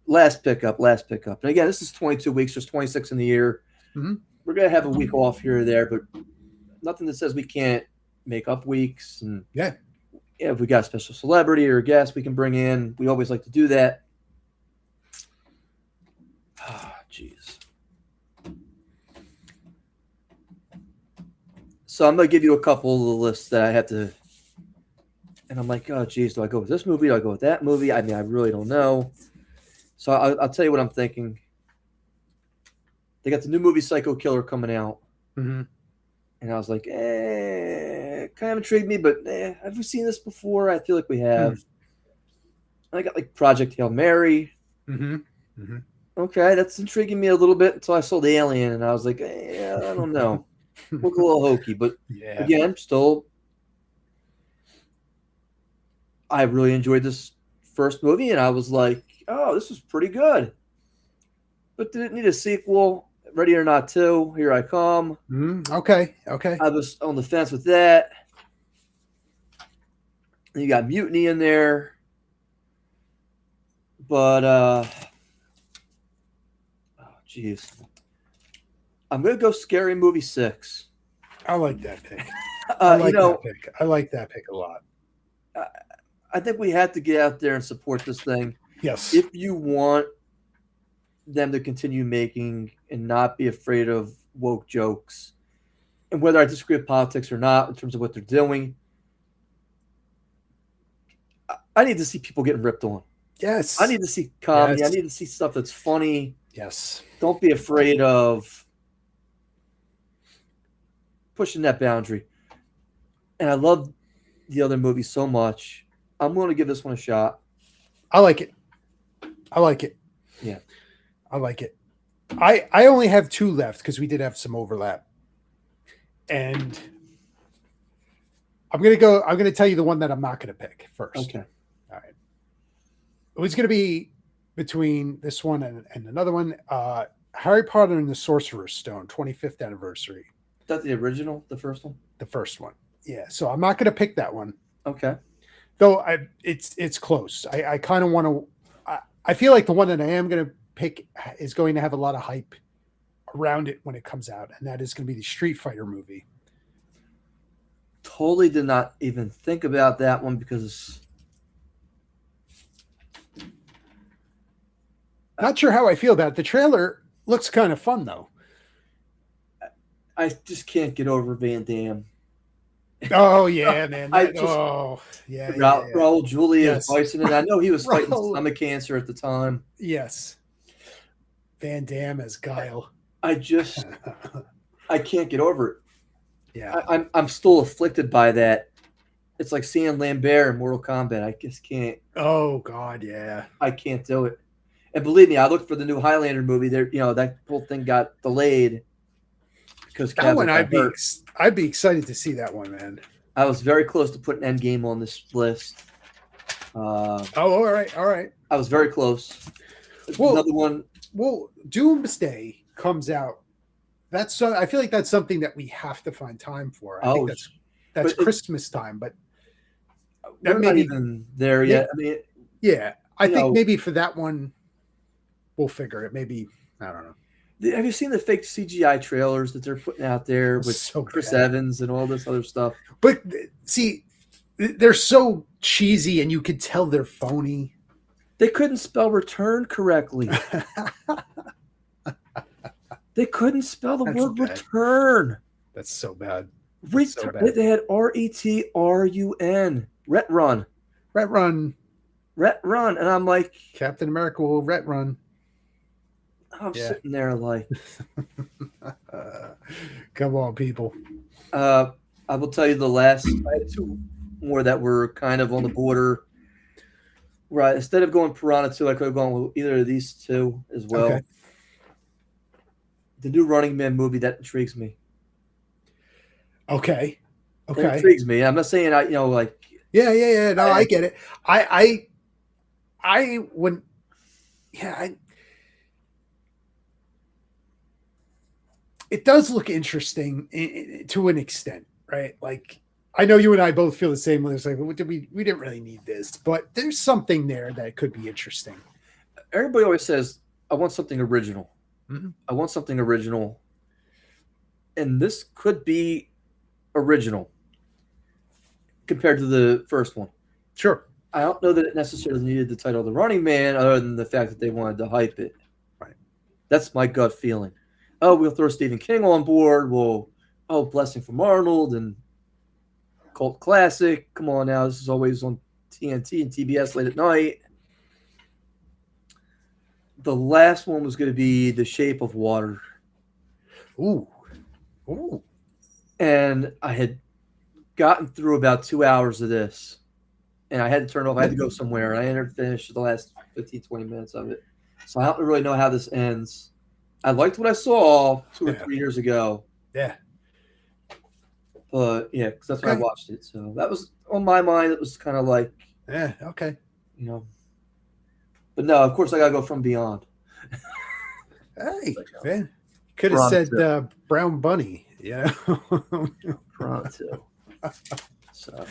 Last pickup. And again, this is 22 weeks, just 26 in the year. Mm-hmm. We're going to have a week off here or there, but nothing that says we can't make up weeks. And if we got a special celebrity or a guest we can bring in, we always like to do that. Jeez. So I'm going to give you a couple of the lists that I have to, and I'm like, oh, geez, do I go with this movie? Do I go with that movie? I mean, I really don't know. So I'll tell you what I'm thinking. They got the new movie Psycho Killer coming out. Mm-hmm. And I was like, kind of intrigued me, but have we seen this before? I feel like we have. Mm-hmm. I got like Project Hail Mary. Mm-hmm. Mm-hmm. Okay, that's intriguing me a little bit until I saw the Alien, and I was like, I don't know. Look a little hokey, but again, still, I really enjoyed this first movie, and I was like, oh, this is pretty good. But did it need a sequel? Ready or Not 2, Here I Come. Okay. I was on the fence with that. And you got Mutiny in there. But, jeez. I'm going to go Scary Movie 6. I like that pick. I like that pick a lot. I think we have to get out there and support this thing. Yes. If you want them to continue making and not be afraid of woke jokes, and whether I disagree with politics or not in terms of what they're doing, I need to see people getting ripped on. Yes. I need to see comedy. Yes. I need to see stuff that's funny. Yes. Don't be afraid of pushing that boundary. And I love the other movie so much. I'm going to give this one a shot. I like it. Yeah. I like it. I only have 2 left because we did have some overlap. And I'm going to tell you the one that I'm not going to pick first. Okay. All right. It was going to be between this one and another one. Harry Potter and the Sorcerer's Stone, 25th anniversary, Is that the original, the first one? the first one. Yeah, so I'm not going to pick that one, Okay. though. It's close. I kind of want to. I feel like the one that I am going to pick is going to have a lot of hype around it when it comes out, and that is going to be the Street Fighter movie. Totally did not even think about that one because Not sure how I feel about it. The trailer looks kind of fun though. I just can't get over Van Damme. Oh yeah, man. I That- just- oh yeah, yeah, yeah. Raul Julia Yes. as Bison, and I know he was fighting Raul. stomach cancer at the time. Yes. Van Damme as Guile. I can't get over it. Yeah. I'm still afflicted by that. It's like seeing Lambert in Mortal Kombat. I just can't. Oh God, yeah. I can't do it. And believe me, I looked for the new Highlander movie. There, that whole thing got delayed because That Cavill one got hurt. I'd be excited to see that one, man. I was very close to putting Endgame on this list. Oh, all right, all right. I was very close. Well- Another one. Well, Doomsday comes out. I feel like that's something that we have to find time for. I think that's but it- Christmas time, but We're that not maybe even there yet. I mean, yeah. I you think know- maybe for that one we'll figure it. Maybe I don't know. have you seen the fake CGI trailers that they're putting out there with So Chris bad. Evans and all this other stuff? But see, they're so cheesy and you could tell they're phony. They couldn't spell return correctly. They couldn't spell the That's word bad. return. That's so bad. so Return. bad. They had RETRUN. Retrun. Ret Run, Retrun. And I'm like, Captain America will Ret Run. I'm Yeah. sitting there like, Come on, people. I will tell you the last. I had two more that were kind of on the border. Right. Instead of going Piranha 2, I could have gone with either of these two as well. Okay. The new Running Man movie, that intrigues me. Okay. It Okay. intrigues me. I'm not saying like Yeah. No, I get it. I wouldn't. Yeah. It does look interesting to an extent, right? Like, I know you and I both feel the same way. It's like, we didn't really need this, but there's something there that could be interesting. everybody always says, I want something original. Mhm. I want something original. And this could be original compared to the first one. Sure. I don't know that it necessarily needed the title The Running Man other than the fact that they wanted to hype it. Right. That's my gut feeling. Oh, we'll throw Stephen King on board. Blessing from Arnold and cult classic. Come on now. This is always on TNT and TBS late at night. The last one was going to be The Shape of Water. Ooh. And I had gotten through about 2 hours of this. And I had to turn it off. I had to go somewhere. And I entered finished the last 15, 20 minutes of it. So I don't really know how this ends. I liked what I saw 2 or 3 years ago. Yeah. But yeah, because that's when I Okay. watched it. So that was on my mind. It was kind of like, Yeah. Okay. But no, of course I got to go From Beyond. Hey, man. Could have Piranha said Brown Bunny. Yeah. Pronto. So,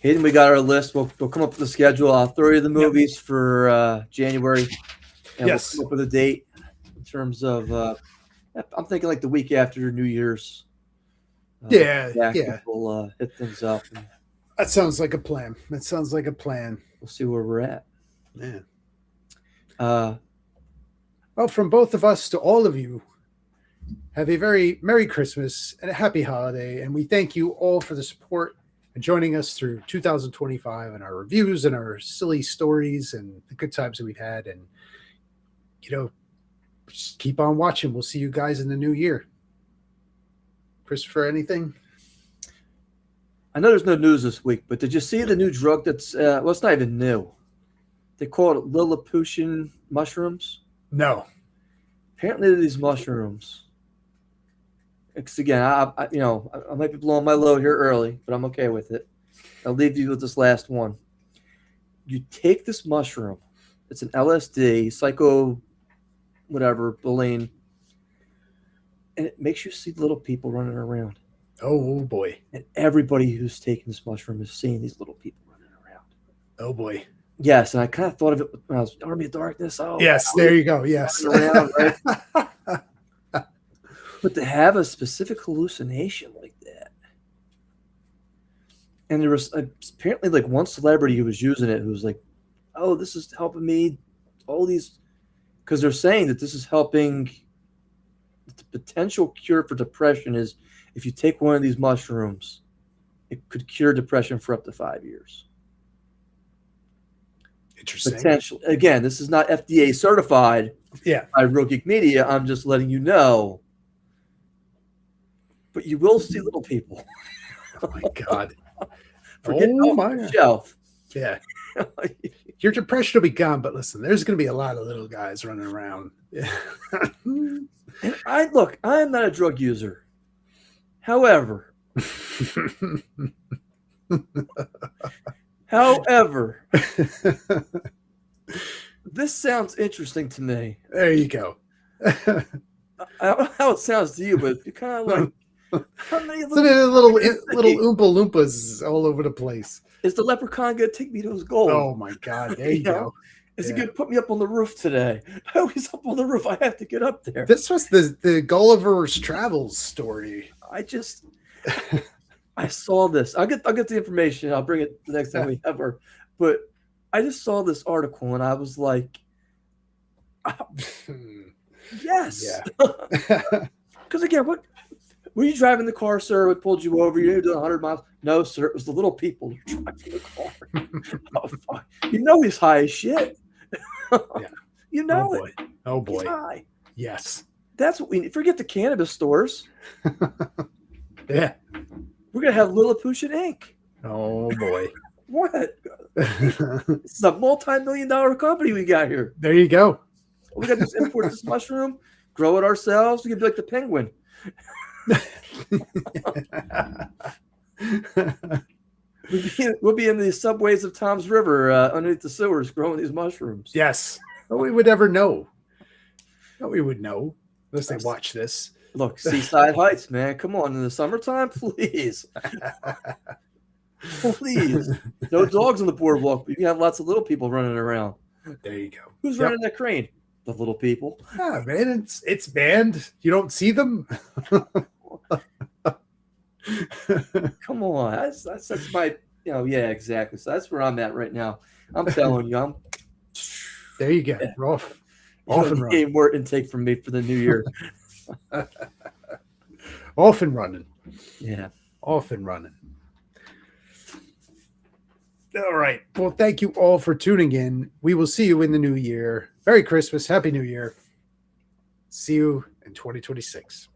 Hayden, we got our list. We'll come up with a schedule. I'll throw you the movies for January, and Yes. we'll come up with a date in terms of. I'm thinking like the week after New Year's. Yeah. We'll hit things up, and That sounds like a plan. we'll see where we're at. Yeah. Uh, Well, from both of us to all of you, have a very Merry Christmas and a happy holiday. And we thank you all for the support and joining us through 2025 and our reviews and our silly stories and the good times that we've had. And, just keep on watching. We'll see you guys in the new year. Christopher, anything? I know there's no news this week, but did you see the new drug that's? It's not even new. They call it Lilliputian mushrooms. No. Apparently, these mushrooms. Because again, I might be blowing my load here early, but I'm okay with it. I'll leave you with this last one. You take this mushroom, It's an LSD, psycho, whatever, bullying. And it makes you see little people running around. Oh boy. And everybody who's taking this mushroom is seeing these little people running around. Oh boy. Yes, and I kind of thought of it when I was Army of Darkness. Oh, yes, wow, there you go. Yes. around, right? But to have a specific hallucination like that, and there was apparently like one celebrity who was using it who was like, "Oh, this is helping me." All these, because they're saying that this is helping. The potential cure for depression is if you take one of these mushrooms, it could cure depression for up to 5 years. Interesting. Potential. Again, this is not FDA certified. Yeah. By Real Geek Media. I'm just letting you know. But you will see little people. Oh my God. Forget the shelf. Yeah. Your depression will be gone, but listen, there's going to be a lot of little guys running around. Yeah. And I'm not a drug user. However, this sounds interesting to me. There you go. I don't know how it sounds to you, but you kind of like how many little Oompa Loompas all over the place. Is the leprechaun going to take me to his goal? Oh my God! There you go. Is he going to put me up on the roof today? I always up on the roof. I have to get up there. This was the Gulliver's Travels story. I saw this. I'll get the information. I'll bring it the next time we have her. But I just saw this article and I was like, yes. Yeah. Because again, what were you driving the car, sir? What pulled you over? You doing 100 miles? No, sir. It was the little people driving the car. Oh, fuck. You know he's high as shit. Yeah. You know it. Oh boy. He's high. Yes. That's what we need. Forget the cannabis stores. Yeah. We're gonna have Lilliputian Inc. Oh boy. What? This is a multi-million-dollar company we got here. There you go. We got to import this mushroom, grow it ourselves. We can be like the penguin. We'll be in the subways of Tom's River underneath the sewers growing these mushrooms. Yes. No, we would ever know. No, we would know unless they watch this. Look, Seaside Heights, man. Come on. In the summertime, please. Please. No dogs on the boardwalk, but you can have lots of little people running around. There you go. Who's running that crane? The little people. Yeah, man, it's banned. You don't see them. Come on. That's my, yeah, exactly. So that's where I'm at right now. I'm telling you, there you go. Yeah. We're off and running. Gain more intake from me for the new year. Off and running. Yeah. Off and running. All right. Well, thank you all for tuning in. We will see you in the new year. Merry Christmas. Happy New Year. See you in 2026.